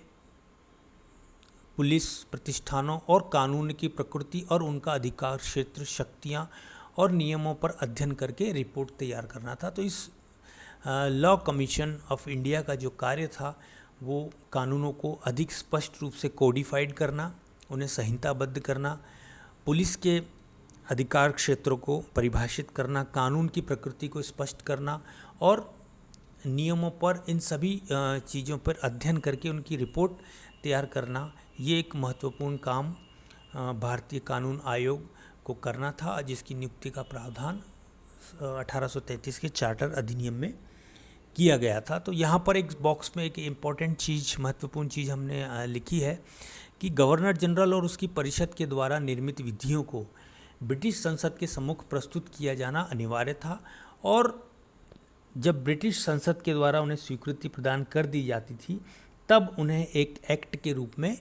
S1: पुलिस प्रतिष्ठानों और कानून की प्रकृति और उनका अधिकार क्षेत्र, शक्तियाँ और नियमों पर अध्ययन करके रिपोर्ट तैयार करना था। तो इस लॉ कमीशन ऑफ इंडिया का जो कार्य था वो कानूनों को अधिक स्पष्ट रूप से कोडिफाइड करना, उन्हें संहिताबद्ध करना, पुलिस के अधिकार क्षेत्रों को परिभाषित करना, कानून की प्रकृति को स्पष्ट करना और नियमों पर, इन सभी चीज़ों पर अध्ययन करके उनकी रिपोर्ट तैयार करना, ये एक महत्वपूर्ण काम भारतीय कानून आयोग को करना था, जिसकी नियुक्ति का प्रावधान 1833 के चार्टर अधिनियम में किया गया था। तो यहाँ पर एक बॉक्स में एक इम्पॉर्टेंट चीज़, महत्वपूर्ण चीज़ हमने लिखी है कि गवर्नर जनरल और उसकी परिषद के द्वारा निर्मित विधियों को ब्रिटिश संसद के सम्मुख प्रस्तुत किया जाना अनिवार्य था, और जब ब्रिटिश संसद के द्वारा उन्हें स्वीकृति प्रदान कर दी जाती थी तब उन्हें एक एक्ट के रूप में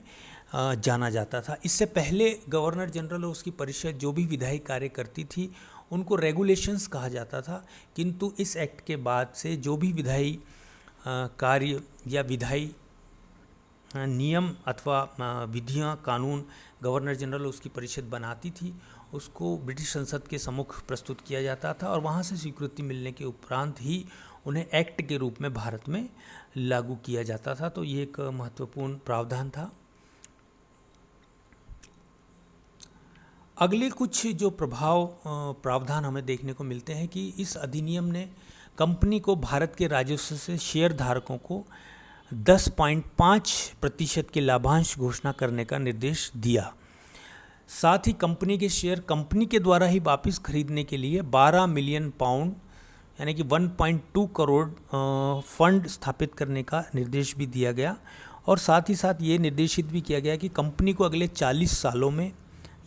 S1: जाना जाता था। इससे पहले गवर्नर जनरल और उसकी परिषद जो भी विधायी कार्य करती थी उनको रेगुलेशंस कहा जाता था, किंतु इस एक्ट के बाद से जो भी विधायी कार्य या विधायी नियम अथवा विधियाँ, कानून गवर्नर जनरल और उसकी परिषद बनाती थी उसको ब्रिटिश संसद के सम्मुख प्रस्तुत किया जाता था और वहाँ से स्वीकृति मिलने के उपरांत ही उन्हें एक्ट के रूप में भारत में लागू किया जाता था। तो ये एक महत्वपूर्ण प्रावधान था। अगले कुछ जो प्रावधान हमें देखने को मिलते हैं कि इस अधिनियम ने कंपनी को भारत के राजस्व से शेयर धारकों को 10.5% के लाभांश घोषणा करने का निर्देश दिया। साथ ही कंपनी के शेयर कंपनी के द्वारा ही वापस खरीदने के लिए 12 मिलियन पाउंड यानी कि 1.2 करोड़ फंड स्थापित करने का निर्देश भी दिया गया, और साथ ही साथ ये निर्देशित भी किया गया कि कंपनी को अगले 40 सालों में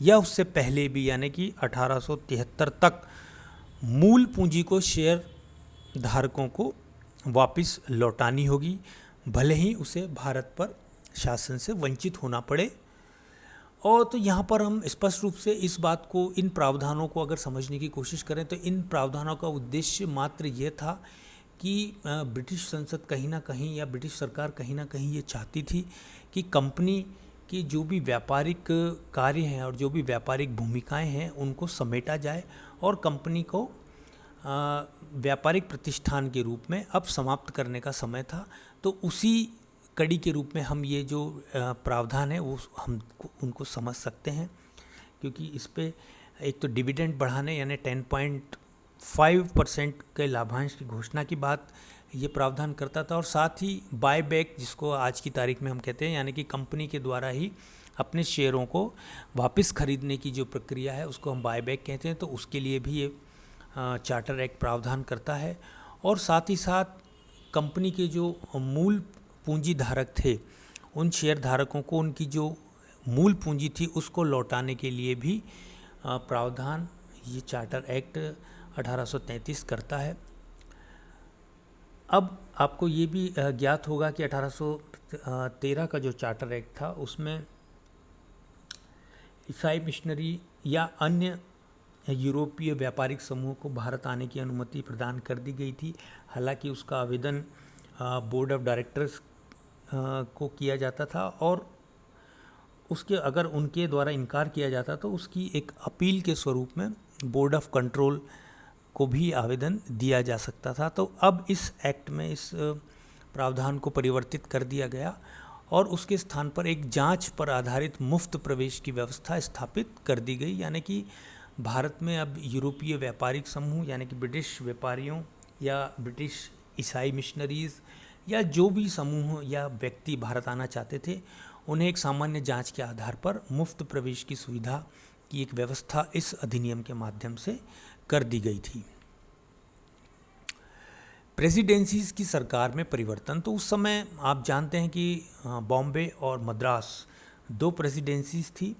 S1: या उससे पहले भी यानी कि 1873 तक मूल पूंजी को शेयर धारकों को वापस लौटानी होगी, भले ही उसे भारत पर शासन से वंचित होना पड़े। और तो यहाँ पर हम स्पष्ट रूप से इस बात को, इन प्रावधानों को अगर समझने की कोशिश करें तो इन प्रावधानों का उद्देश्य मात्र ये था कि ब्रिटिश संसद कहीं ना कहीं या ब्रिटिश सरकार कहीं ना कहीं ये चाहती थी कि कंपनी की जो भी व्यापारिक कार्य हैं और जो भी व्यापारिक भूमिकाएं हैं उनको समेटा जाए और कंपनी को व्यापारिक प्रतिष्ठान के रूप में अब समाप्त करने का समय था। तो उसी कड़ी के रूप में हम ये जो प्रावधान है वो हम उनको समझ सकते हैं, क्योंकि इस पे एक तो डिविडेंड बढ़ाने यानी 10.5% के लाभांश की घोषणा की बात ये प्रावधान करता था, और साथ ही बाय बैक, जिसको आज की तारीख में हम कहते हैं, यानी कि कंपनी के द्वारा ही अपने शेयरों को वापस खरीदने की जो प्रक्रिया है उसको हम बाय बैक कहते हैं। तो उसके लिए भी ये चार्टर एक्ट प्रावधान करता है, और साथ ही साथ कंपनी के जो मूल पूंजी धारक थे उन शेयर धारकों को उनकी जो मूल पूंजी थी उसको लौटाने के लिए भी प्रावधान ये चार्टर एक्ट 1833 करता है। अब आपको ये भी ज्ञात होगा कि 1813 का जो चार्टर एक्ट था उसमें ईसाई मिशनरी या अन्य यूरोपीय व्यापारिक समूह को भारत आने की अनुमति प्रदान कर दी गई थी। हालांकि उसका आवेदन बोर्ड ऑफ डायरेक्टर्स को किया जाता था, और उसके अगर उनके द्वारा इनकार किया जाता तो उसकी एक अपील के स्वरूप में बोर्ड ऑफ कंट्रोल को भी आवेदन दिया जा सकता था। तो अब इस एक्ट में इस प्रावधान को परिवर्तित कर दिया गया और उसके स्थान पर एक जांच पर आधारित मुफ्त प्रवेश की व्यवस्था स्थापित कर दी गई। यानी कि भारत में अब यूरोपीय व्यापारिक समूह यानी कि ब्रिटिश व्यापारियों या ब्रिटिश ईसाई मिशनरीज़ या जो भी समूह या व्यक्ति भारत आना चाहते थे, उन्हें एक सामान्य जांच के आधार पर मुफ्त प्रवेश की सुविधा की एक व्यवस्था इस अधिनियम के माध्यम से कर दी गई थी। प्रेसिडेंसीज की सरकार में परिवर्तन, तो उस समय आप जानते हैं कि बॉम्बे और मद्रास 2 प्रेसिडेंसीज थी,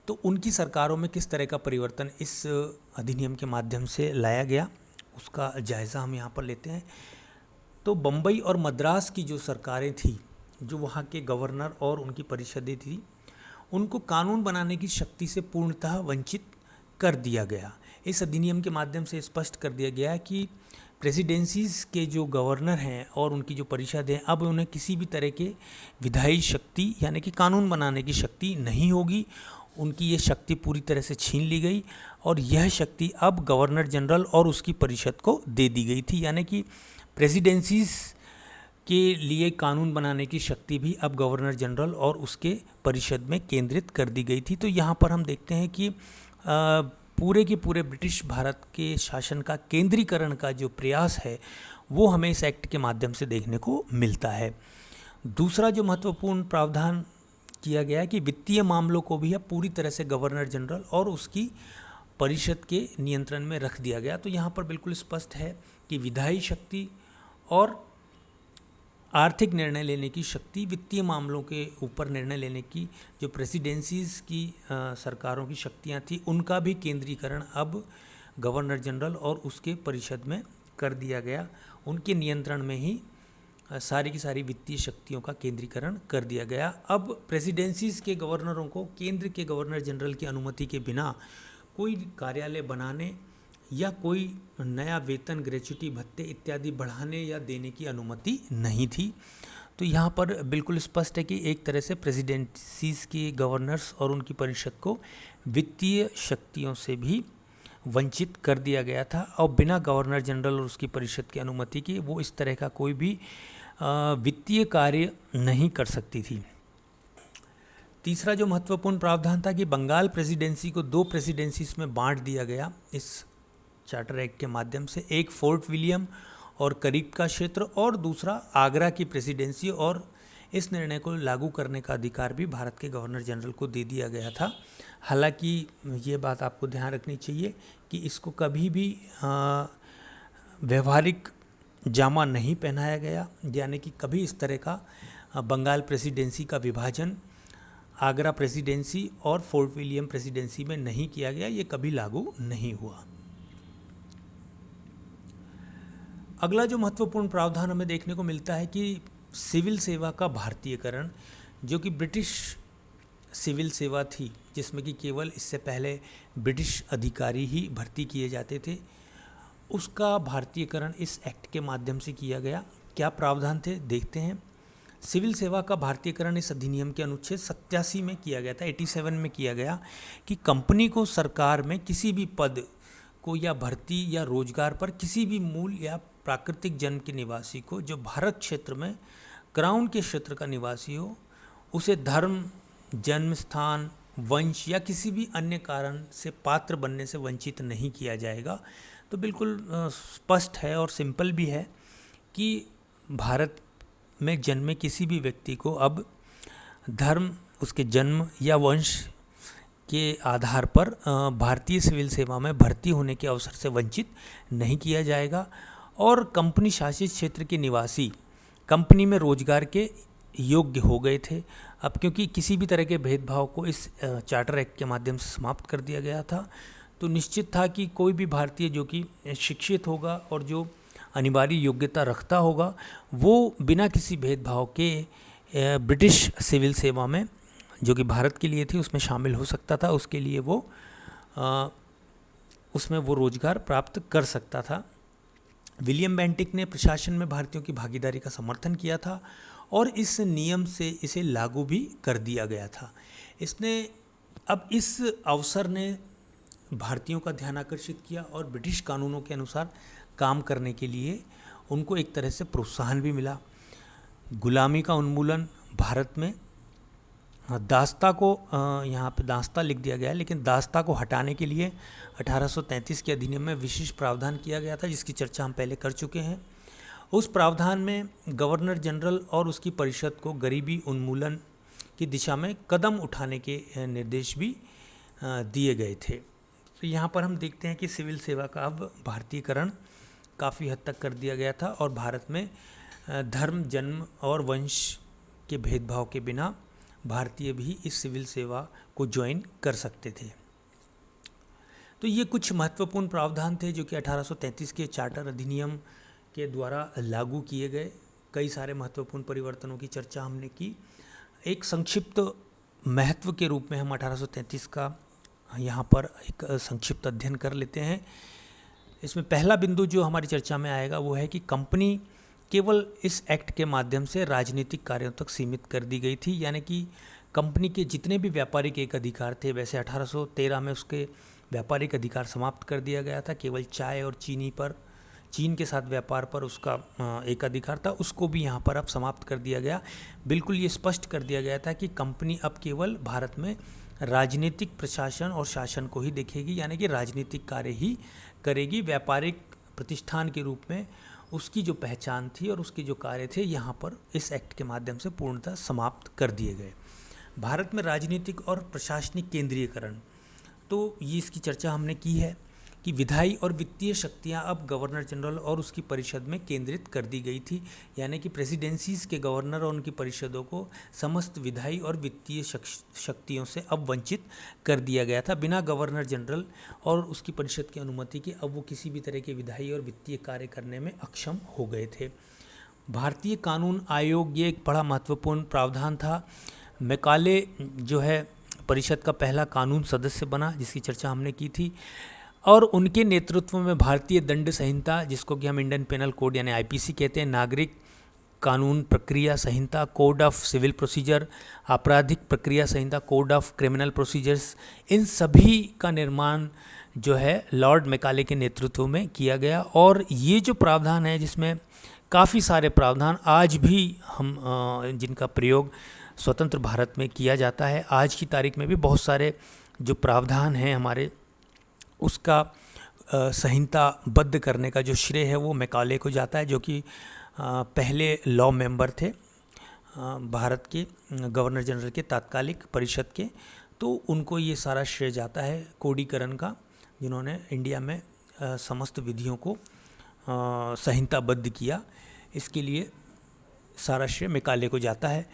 S1: तो उनकी सरकारों में किस तरह का परिवर्तन इस अधिनियम के माध्यम से लाया गया, उसका जायज़ा हम यहाँ पर लेते हैं। तो बम्बई और मद्रास की जो सरकारें थी, जो वहाँ के गवर्नर और उनकी परिषदें थी, उनको कानून बनाने की शक्ति से पूर्णतः वंचित कर दिया गया। इस अधिनियम के माध्यम से स्पष्ट कर दिया गया कि प्रेसिडेंसीज के जो गवर्नर हैं और उनकी जो परिषद है, अब उन्हें किसी भी तरह के विधायी शक्ति यानी कि कानून बनाने की शक्ति नहीं होगी। उनकी ये शक्ति पूरी तरह से छीन ली गई और यह शक्ति अब गवर्नर जनरल और उसकी परिषद को दे दी गई थी। यानी कि प्रेसिडेंसीज के लिए कानून बनाने की शक्ति भी अब गवर्नर जनरल और उसके परिषद में केंद्रित कर दी गई थी। तो यहाँ पर हम देखते हैं कि पूरे के पूरे ब्रिटिश भारत के शासन का केंद्रीकरण का जो प्रयास है वो हमें इस एक्ट के माध्यम से देखने को मिलता है। दूसरा जो महत्वपूर्ण प्रावधान किया गया है कि वित्तीय मामलों को भी अब पूरी तरह से गवर्नर जनरल और उसकी परिषद के नियंत्रण में रख दिया गया। तो यहाँ पर बिल्कुल स्पष्ट है कि विधायी शक्ति और आर्थिक निर्णय लेने की शक्ति, वित्तीय मामलों के ऊपर निर्णय लेने की जो प्रेसिडेंसीज की सरकारों की शक्तियाँ थी, उनका भी केंद्रीकरण अब गवर्नर जनरल और उसके परिषद में कर दिया गया। उनके नियंत्रण में ही सारी की सारी वित्तीय शक्तियों का केंद्रीकरण कर दिया गया। अब प्रेसिडेंसीज के गवर्नरों को केंद्र के गवर्नर जनरल की अनुमति के बिना कोई कार्यालय बनाने या कोई नया वेतन, ग्रेच्युटी, भत्ते इत्यादि बढ़ाने या देने की अनुमति नहीं थी। तो यहाँ पर बिल्कुल स्पष्ट है कि एक तरह से प्रेसिडेंसीज के गवर्नर्स और उनकी परिषद को वित्तीय शक्तियों से भी वंचित कर दिया गया था और बिना गवर्नर जनरल और उसकी परिषद की अनुमति के वो इस तरह का कोई भी वित्तीय कार्य नहीं कर सकती थी। तीसरा जो महत्वपूर्ण प्रावधान था कि बंगाल प्रेसिडेंसी को 2 प्रेसिडेंसीज में बांट दिया गया इस चार्टर एक्ट के माध्यम से। एक फोर्ट विलियम और करीब का क्षेत्र और दूसरा आगरा की प्रेसिडेंसी, और इस निर्णय को लागू करने का अधिकार भी भारत के गवर्नर जनरल को दे दिया गया था। हालांकि ये बात आपको ध्यान रखनी चाहिए कि इसको कभी भी व्यवहारिक जामा नहीं पहनाया गया, यानी कि कभी इस तरह का बंगाल प्रेसिडेंसी का विभाजन आगरा प्रेसिडेंसी और फोर्ट विलियम प्रेसिडेंसी में नहीं किया गया, ये कभी लागू नहीं हुआ। अगला जो महत्वपूर्ण प्रावधान हमें देखने को मिलता है कि सिविल सेवा का भारतीयकरण, जो कि ब्रिटिश सिविल सेवा थी जिसमें कि केवल इससे पहले ब्रिटिश अधिकारी ही भर्ती किए जाते थे, उसका भारतीयकरण इस एक्ट के माध्यम से किया गया। क्या प्रावधान थे देखते हैं। सिविल सेवा का भारतीयकरण इस अधिनियम के अनुच्छेद 87 में किया गया था, 87 में किया गया कि कंपनी को सरकार में किसी भी पद को या भर्ती या रोजगार पर किसी भी मूल या प्राकृतिक जन्म के निवासी को जो भारत क्षेत्र में क्राउन के क्षेत्र का निवासी हो, उसे धर्म, जन्म स्थान, वंश या किसी भी अन्य कारण से पात्र बनने से वंचित नहीं किया जाएगा। तो बिल्कुल स्पष्ट है और सिंपल भी है कि भारत में जन्मे किसी भी व्यक्ति को अब धर्म, उसके जन्म या वंश के आधार पर भारतीय सिविल सेवा में भर्ती होने के अवसर से वंचित नहीं किया जाएगा। और कंपनी शासित क्षेत्र के निवासी कंपनी में रोजगार के योग्य हो गए थे अब, क्योंकि किसी भी तरह के भेदभाव को इस चार्टर एक्ट के माध्यम से समाप्त कर दिया गया था। तो निश्चित था कि कोई भी भारतीय जो कि शिक्षित होगा और जो अनिवार्य योग्यता रखता होगा, वो बिना किसी भेदभाव के ब्रिटिश सिविल सेवा में, जो कि भारत के लिए थी, उसमें शामिल हो सकता था। उसके लिए उसमें वो रोजगार प्राप्त कर सकता था। विलियम बेंटिक ने प्रशासन में भारतीयों की भागीदारी का समर्थन किया था और इस नियम से इसे लागू भी कर दिया गया था। अब इस अवसर ने भारतीयों का ध्यान आकर्षित किया और ब्रिटिश कानूनों के अनुसार काम करने के लिए उनको एक तरह से प्रोत्साहन भी मिला। गुलामी का उन्मूलन भारत में, दास्ता को यहाँ पे दास्ता लिख दिया गया है, लेकिन दास्ता को हटाने के लिए 1833 के अधिनियम में विशेष प्रावधान किया गया था, जिसकी चर्चा हम पहले कर चुके हैं। उस प्रावधान में गवर्नर जनरल और उसकी परिषद को गरीबी उन्मूलन की दिशा में कदम उठाने के निर्देश भी दिए गए थे। तो यहाँ पर हम देखते हैं कि सिविल सेवा का अब भारतीयकरण काफ़ी हद तक कर दिया गया था और भारत में धर्म, जन्म और वंश के भेदभाव के बिना भारतीय भी इस सिविल सेवा को ज्वाइन कर सकते थे। तो ये कुछ महत्वपूर्ण प्रावधान थे जो कि 1833 के चार्टर अधिनियम के द्वारा लागू किए गए। कई सारे महत्वपूर्ण परिवर्तनों की चर्चा हमने की। एक संक्षिप्त महत्व के रूप में हम 1833 का यहाँ पर एक संक्षिप्त अध्ययन कर लेते हैं। इसमें पहला बिंदु जो हमारी चर्चा में आएगा वो है कि कंपनी केवल इस एक्ट के माध्यम से राजनीतिक कार्यों तक सीमित कर दी गई थी, यानी कि कंपनी के जितने भी व्यापारिक एक अधिकार थे, वैसे 1813 में उसके व्यापारिक अधिकार समाप्त कर दिया गया था। केवल चाय और चीन के साथ व्यापार पर उसका एक अधिकार था, उसको भी यहाँ पर अब समाप्त कर दिया गया। बिल्कुल ये स्पष्ट कर दिया गया था कि कंपनी अब केवल भारत में राजनीतिक प्रशासन और शासन को ही देखेगी, यानी कि राजनीतिक कार्य ही करेगी। व्यापारिक प्रतिष्ठान के रूप में उसकी जो पहचान थी और उसके जो कार्य थे यहाँ पर इस एक्ट के माध्यम से पूर्णतः समाप्त कर दिए गए। भारत में राजनीतिक और प्रशासनिक केंद्रीयकरण, तो ये इसकी चर्चा हमने की है कि विधायी और वित्तीय शक्तियाँ अब गवर्नर जनरल और उसकी परिषद में केंद्रित कर दी गई थी, यानी कि प्रेसिडेंसीज़ के गवर्नर और उनकी परिषदों को समस्त विधायी और वित्तीय शक्तियों से अब वंचित कर दिया गया था। बिना गवर्नर जनरल और उसकी परिषद की अनुमति के अब वो किसी भी तरह के विधायी और वित्तीय कार्य करने में अक्षम हो गए थे। भारतीय कानून आयोग, ये एक बड़ा महत्वपूर्ण प्रावधान था। मैकाले जो है परिषद का पहला कानून सदस्य बना, जिसकी चर्चा हमने की थी, और उनके नेतृत्व में भारतीय दंड संहिता, जिसको कि हम इंडियन पेनल कोड यानी आईपीसी कहते हैं, नागरिक कानून प्रक्रिया संहिता, कोड ऑफ सिविल प्रोसीजर, आपराधिक प्रक्रिया संहिता, कोड ऑफ क्रिमिनल प्रोसीजर्स, इन सभी का निर्माण जो है लॉर्ड मैकाले के नेतृत्व में किया गया। और ये जो प्रावधान है, जिसमें काफ़ी सारे प्रावधान आज भी हम जिनका प्रयोग स्वतंत्र भारत में किया जाता है, आज की तारीख में भी बहुत सारे जो प्रावधान हैं हमारे, उसका संहिताबद्ध करने का जो श्रेय है वो मैकाले को जाता है, जो कि पहले लॉ मेंबर थे भारत के गवर्नर जनरल के तात्कालिक परिषद के। तो उनको ये सारा श्रेय जाता है कोडीकरण का, जिन्होंने इंडिया में समस्त विधियों को संहिताबद्ध किया। इसके लिए सारा श्रेय मैकाले को जाता है।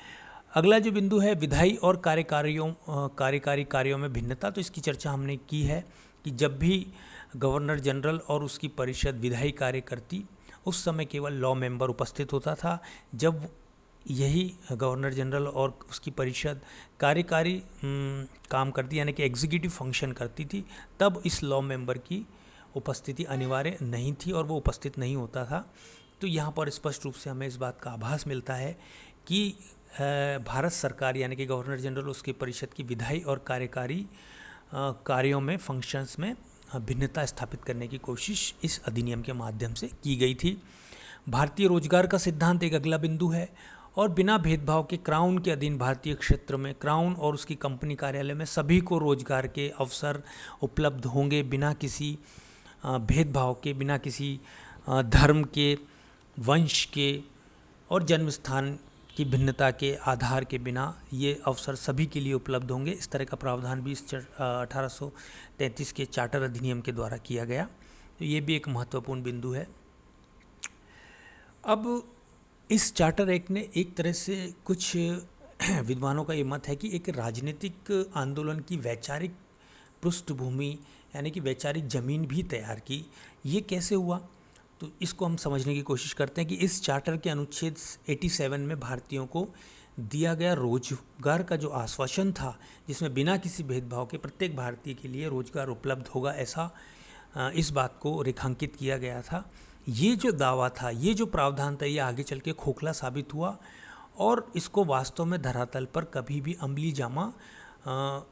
S1: अगला जो बिंदु है विधायी और कार्यकारी कार्यों में भिन्नता, तो इसकी चर्चा हमने की है कि जब भी गवर्नर जनरल और उसकी परिषद विधायी कार्य करती, उस समय केवल लॉ मेंबर उपस्थित होता था। जब यही गवर्नर जनरल और उसकी परिषद कार्यकारी काम करती, यानी कि एग्जीक्यूटिव फंक्शन करती थी, तब इस लॉ मेंबर की उपस्थिति अनिवार्य नहीं थी और वो उपस्थित नहीं होता था। तो यहाँ पर स्पष्ट रूप से हमें इस बात का आभास मिलता है कि भारत सरकार यानी कि गवर्नर जनरल उसकी परिषद की विधायी और कार्यकारी कार्यों में, फंक्शंस में भिन्नता स्थापित करने की कोशिश इस अधिनियम के माध्यम से की गई थी। भारतीय रोजगार का सिद्धांत एक अगला बिंदु है और बिना भेदभाव के क्राउन के अधीन भारतीय क्षेत्र में क्राउन और उसकी कंपनी कार्यालय में सभी को रोजगार के अवसर उपलब्ध होंगे, बिना किसी भेदभाव के, बिना किसी धर्म के, वंश के और जन्म स्थान की भिन्नता के आधार के बिना ये अवसर सभी के लिए उपलब्ध होंगे। इस तरह का प्रावधान भी 1833 के चार्टर अधिनियम के द्वारा किया गया। तो ये भी एक महत्वपूर्ण बिंदु है। अब इस चार्टर एक्ट ने एक तरह से, कुछ विद्वानों का ये मत है कि एक राजनीतिक आंदोलन की वैचारिक पृष्ठभूमि यानी कि वैचारिक जमीन भी तैयार की। ये कैसे हुआ, तो इसको हम समझने की कोशिश करते हैं कि इस चार्टर के अनुच्छेद 87 में भारतीयों को दिया गया रोजगार का जो आश्वासन था, जिसमें बिना किसी भेदभाव के प्रत्येक भारतीय के लिए रोजगार उपलब्ध होगा, ऐसा इस बात को रेखांकित किया गया था।
S2: ये जो दावा था, ये जो प्रावधान था, ये आगे चल के खोखला साबित हुआ और इसको वास्तव में धरातल पर कभी भी अमली जामा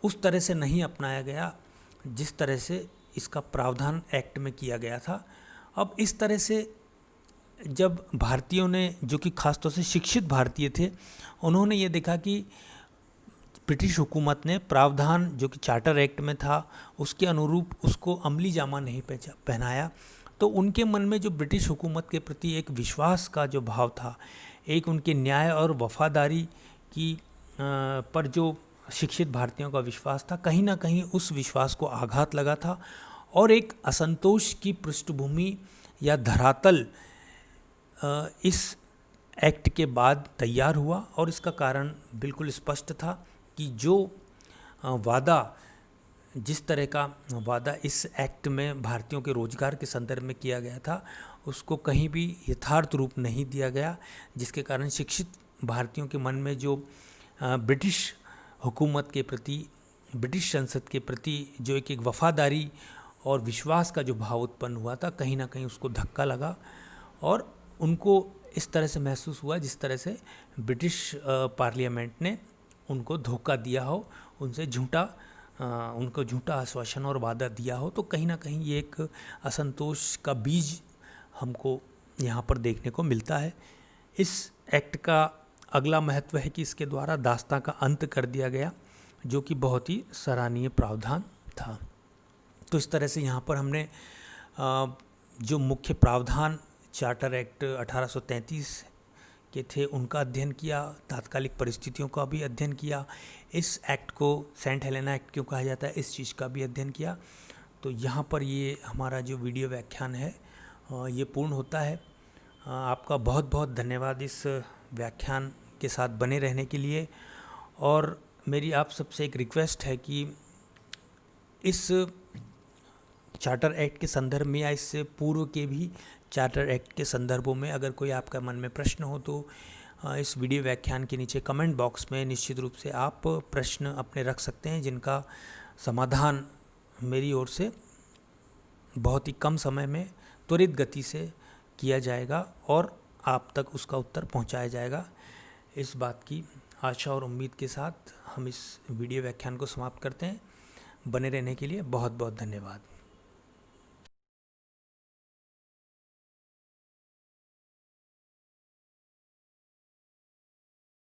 S2: उस तरह से नहीं अपनाया गया जिस तरह से इसका प्रावधान एक्ट में किया गया था। अब इस तरह से जब भारतीयों ने, जो कि खासतौर से शिक्षित भारतीय थे, उन्होंने ये देखा कि ब्रिटिश हुकूमत ने प्रावधान जो कि चार्टर एक्ट में था उसके अनुरूप उसको अमली जामा नहीं पहनाया, तो उनके मन में जो ब्रिटिश हुकूमत के प्रति एक विश्वास का जो भाव था, एक उनके न्याय और वफादारी की पर जो शिक्षित भारतीयों का विश्वास था, कहीं ना कहीं उस विश्वास को आघात लगा था और एक असंतोष की पृष्ठभूमि या धरातल इस एक्ट के बाद तैयार हुआ। और इसका कारण बिल्कुल स्पष्ट था कि जो वादा, जिस तरह का वादा इस एक्ट में भारतीयों के रोजगार के संदर्भ में किया गया था, उसको कहीं भी यथार्थ रूप नहीं दिया गया, जिसके कारण शिक्षित भारतीयों के मन में जो ब्रिटिश हुकूमत के प्रति, ब्रिटिश संसद के प्रति जो एक वफादारी और विश्वास का जो भाव उत्पन्न हुआ था, कहीं ना कहीं उसको धक्का लगा और उनको इस तरह से महसूस हुआ जिस तरह से ब्रिटिश पार्लियामेंट ने उनको धोखा दिया हो, उनसे उनको झूठा आश्वासन और वादा दिया हो। तो कहीं ना कहीं ये एक असंतोष का बीज हमको यहाँ पर देखने को मिलता है। इस एक्ट का अगला महत्व है कि इसके द्वारा दास्तां का अंत कर दिया गया, जो कि बहुत ही सराहनीय प्रावधान था। तो इस तरह से यहाँ पर हमने जो मुख्य प्रावधान चार्टर एक्ट 1833 के थे उनका अध्ययन किया, तात्कालिक परिस्थितियों का भी अध्ययन किया, इस एक्ट को सेंट हेलेना एक्ट क्यों कहा जाता है इस चीज़ का भी अध्ययन किया। तो यहाँ पर ये हमारा जो वीडियो व्याख्यान है ये पूर्ण होता है। आपका बहुत बहुत धन्यवाद इस व्याख्यान के साथ बने रहने के लिए। और मेरी आप सबसे एक रिक्वेस्ट है कि इस चार्टर एक्ट के संदर्भ में या इससे पूर्व के भी चार्टर एक्ट के संदर्भों में अगर कोई आपका मन में प्रश्न हो तो इस वीडियो व्याख्यान के नीचे कमेंट बॉक्स में निश्चित रूप से आप प्रश्न अपने रख सकते हैं, जिनका समाधान मेरी ओर से बहुत ही कम समय में त्वरित गति से किया जाएगा और आप तक उसका उत्तर पहुंचाया जाएगा। इस बात की आशा और उम्मीद के साथ हम इस वीडियो व्याख्यान को समाप्त करते हैं। बने रहने के लिए बहुत बहुत धन्यवाद।